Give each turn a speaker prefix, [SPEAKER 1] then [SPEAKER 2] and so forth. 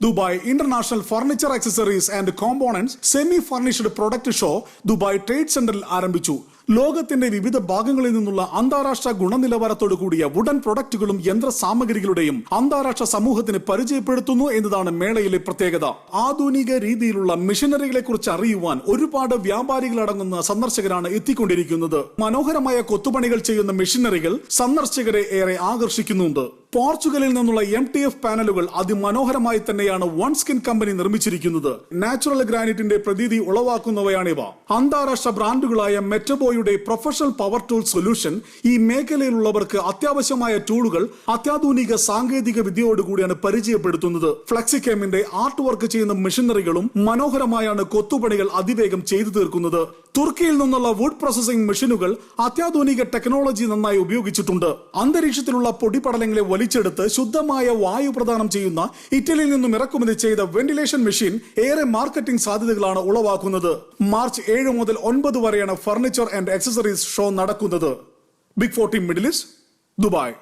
[SPEAKER 1] Dubai International Furniture Accessories and Components Semi-Furnished Product Show Dubai Trade Centerൽ ആരംഭിച്ചു. ലോകത്തിന്റെ വിവിധ ഭാഗങ്ങളിൽ നിന്നുള്ള അന്താരാഷ്ട്ര ഗുണനിലവാരത്തോടു കൂടിയ വുഡൻ പ്രൊഡക്റ്റുകളും യന്ത്ര സാമഗ്രികളുടെയും അന്താരാഷ്ട്ര സമൂഹത്തിന് പരിചയപ്പെടുത്തുന്നു എന്നതാണ് മേളയിലെ പ്രത്യേകത. ആധുനിക രീതിയിലുള്ള മെഷീനറികളെ കുറിച്ച് അറിയുവാൻ ഒരുപാട് വ്യാപാരികളടങ്ങുന്ന സന്ദർശകരാണ് എത്തിക്കൊണ്ടിരിക്കുന്നത്. മനോഹരമായ കൊത്തുപണികൾ ചെയ്യുന്ന മെഷീനറികൾ സന്ദർശകരെ ഏറെ ആകർഷിക്കുന്നുണ്ട്. പോർച്ചുഗലിൽ നിന്നുള്ള MTF പാനലുകൾ അതിമനോഹരമായി തന്നെയാണ് വൺ സ്കിൻ കമ്പനി നിർമ്മിച്ചിരിക്കുന്നത്. നാച്ചുറൽ ഗ്രാനൈറ്റിന്റെ പ്രതീതി ഉളവാക്കുന്നവയാണിവ. അന്താരാഷ്ട്ര ബ്രാൻഡുകളായ മെറ്റബോയുടെ പ്രൊഫഷണൽ പവർ ടൂൾ സൊല്യൂഷൻ ഈ മേഖലയിലുള്ളവർക്ക് അത്യാവശ്യമായ ടൂളുകൾ അത്യാധുനിക സാങ്കേതിക വിദ്യയോടുകൂടിയാണ് പരിചയപ്പെടുത്തുന്നത്. ഫ്ലെക്സികേമിന്റെ ആർട്ട് വർക്ക് ചെയ്യുന്ന മെഷീനറികളും മനോഹരമായാണ് കൊത്തുപണികൾ അതിവേഗം ചെയ്തു തീർക്കുന്നത്. തുർക്കിയിൽ നിന്നുള്ള വുഡ് പ്രോസസിംഗ് മെഷീനുകൾ അത്യാധുനിക ടെക്നോളജി നന്നായി ഉപയോഗിച്ചിട്ടുണ്ട്. അന്തരീക്ഷത്തിലുള്ള പൊടിപടലങ്ങളെ വലിച്ചെടുത്ത് ശുദ്ധമായ വായു പ്രദാനം ചെയ്യുന്ന ഇറ്റലിയിൽ നിന്നും ഇറക്കുമതി ചെയ്ത വെന്റിലേഷൻ മെഷീൻ ഏറെ മാർക്കറ്റിംഗ് സാധ്യതകളാണ് ഉളവാക്കുന്നത്. മാർച്ച് 7 മുതൽ 9 വരെയാണ് ഫർണിച്ചർ ആൻഡ് ആക്സസറീസ് ഷോ നടക്കുന്നത്. Big 40 middle east, Dubai.